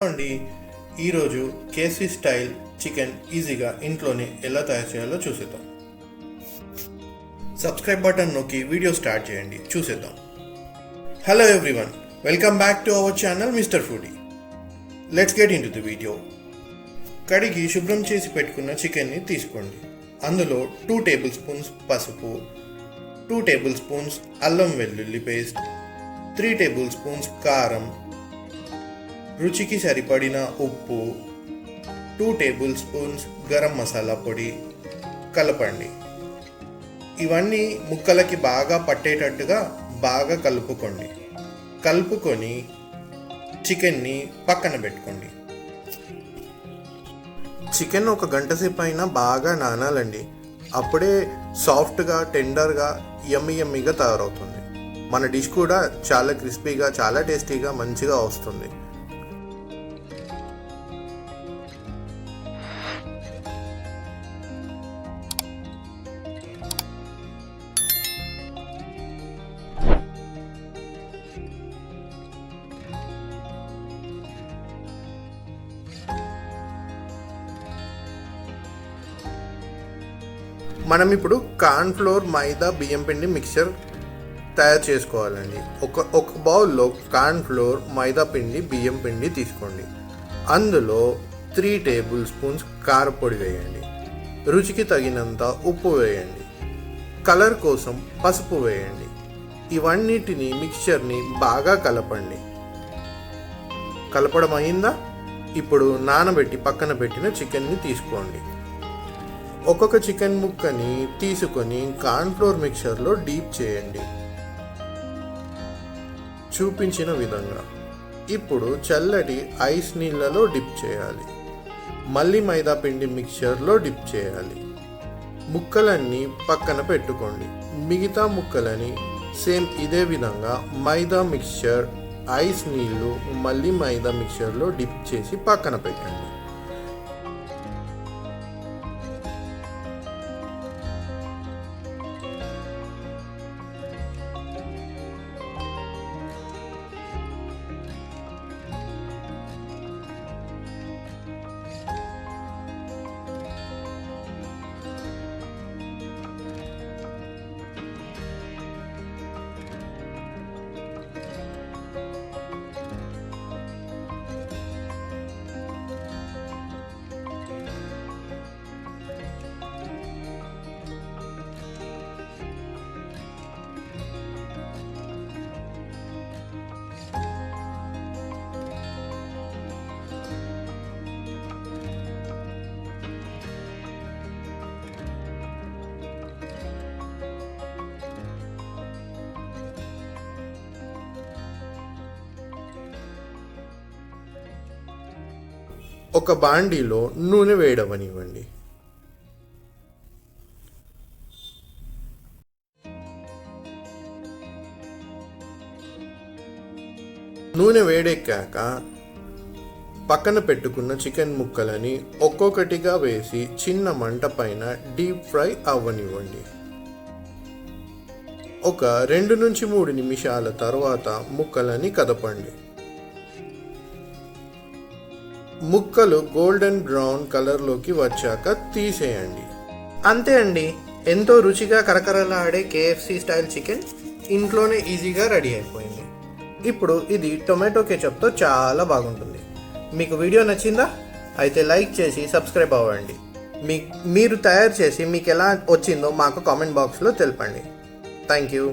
అండి ఈరోజు KFC style chicken ఈజీగా ఇంట్లోనే ఎలా తయారు చేయాలో చూసేద్దాం. సబ్స్క్రైబ్ బటన్ నొక్కి వీడియో స్టార్ట్ చేయండి, చూసేద్దాం. Hello everyone, welcome back to our channel mister foodie. Let's get in to the video. కడిగి శుభ్రం చేసి పెట్టుకున్న చికెన్ని తీసుకోండి. అందులో 2 టేబుల్ స్పూన్స్ పసుపు, 2 టేబుల్ స్పూన్స్ అల్లం వెల్లుల్లి పేస్ట్, 3 టేబుల్ స్పూన్స్ కారం, రుచికి సరిపడిన ఉప్పు, 2 టేబుల్ స్పూన్స్ గరం మసాలా పొడి కలపండి. ఇవన్నీ ముక్కలకి బాగా పట్టేటట్టుగా బాగా కలుపుకొని చికెన్ని పక్కన పెట్టుకోండి. చికెన్ 1 గంట సేపు అయినా బాగా నానాలండి. అప్పుడే సాఫ్ట్గా, టెండర్గా, యమ్మీగా తయారవుతుంది. మన డిష్ కూడా చాలా క్రిస్పీగా, చాలా టేస్టీగా, మంచిగా వస్తుంది. మనం ఇప్పుడు కార్న్ ఫ్లోర్, మైదా, బియ్యం పిండి మిక్చర్ తయారు చేసుకోవాలండి. ఒక బౌల్లో కార్న్ ఫ్లోర్, మైదా పిండి, బియ్యం పిండి తీసుకోండి. అందులో 3 టేబుల్ స్పూన్స్ కారపొడి వేయండి. రుచికి తగినంత ఉప్పు వేయండి. కలర్ కోసం పసుపు వేయండి. ఇవన్నిటిని మిక్చర్ని బాగా కలపండి. కలపడం అయిందా? ఇప్పుడు నానబెట్టి పక్కన పెట్టిన చికెన్ని తీసుకోండి. ఒక్కొక్క చికెన్ ముక్కని తీసుకొని కార్న్ఫ్లోర్ మిక్చర్లో డీప్ చేయండి, చూపించిన విధంగా. ఇప్పుడు చల్లటి ఐస్ నీళ్ళలో డిప్ చేయాలి. మళ్ళీ మైదా పిండి మిక్చర్లో డిప్ చేయాలి. ముక్కలన్నీ పక్కన పెట్టుకోండి. మిగతా ముక్కలని సేమ్ ఇదే విధంగా మైదా మిక్చర్, ఐస్ నీళ్ళు, మళ్ళీ మైదా మిక్చర్లో డిప్ చేసి పక్కన పెట్టండి. ఒక బాండీలో నూనె వేయడమనివ్వండి. నూనె వేడెక్కాక పక్కన పెట్టుకున్న చికెన్ ముక్కలని ఒక్కొక్కటిగా వేసి చిన్న మంట పైన డీప్ ఫ్రై అవ్వనివ్వండి. ఒక 2 నుంచి 3 నిమిషాల తర్వాత ముక్కలని కదపండి. ముక్కలు గోల్డెన్ బ్రౌన్ కలర్లోకి వచ్చాక తీసేయండి. అంతే అండి, ఎంతో రుచిగా కరకరలాడే కేఎఫ్సి స్టైల్ చికెన్ ఇంట్లోనే ఈజీగా రెడీ అయిపోయింది. ఇప్పుడు ఇది టొమాటో కెచప్తో చాలా బాగుంటుంది. మీకు వీడియో నచ్చిందా? అయితే లైక్ చేసి సబ్స్క్రైబ్ అవ్వండి. మీరు తయారు చేసి మీకు ఎలా వచ్చిందో మాకు కామెంట్ బాక్స్లో తెలపండి. Thank you.